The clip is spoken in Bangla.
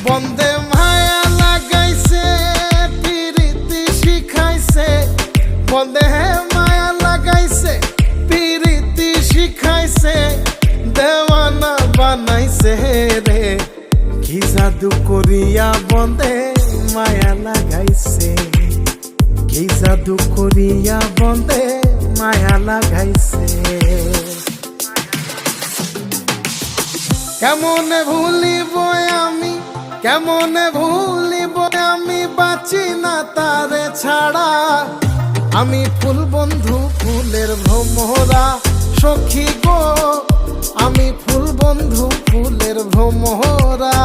বন্দে মায়া লাগাইছে পিরিতি শিখাইছে, বন্দে মায়া লাগাইছে পিরিতি শিখাইছে, দেওয়ানা বানাইছে রে। কি জাদু করিয়া বন্দে মায়া লাগাইছে, কি জাদু করিয়া বন্দে মায়া লাগাইছে। কেমনে ভুলিব আমি, কেমনে ভুলিব আমি, বাঁচি না তারে ছাড়া। আমি ফুল বন্ধু ফুলের ভ্রমরা সখী গো, আমি ফুল বন্ধু ফুলের ভ্রমরা।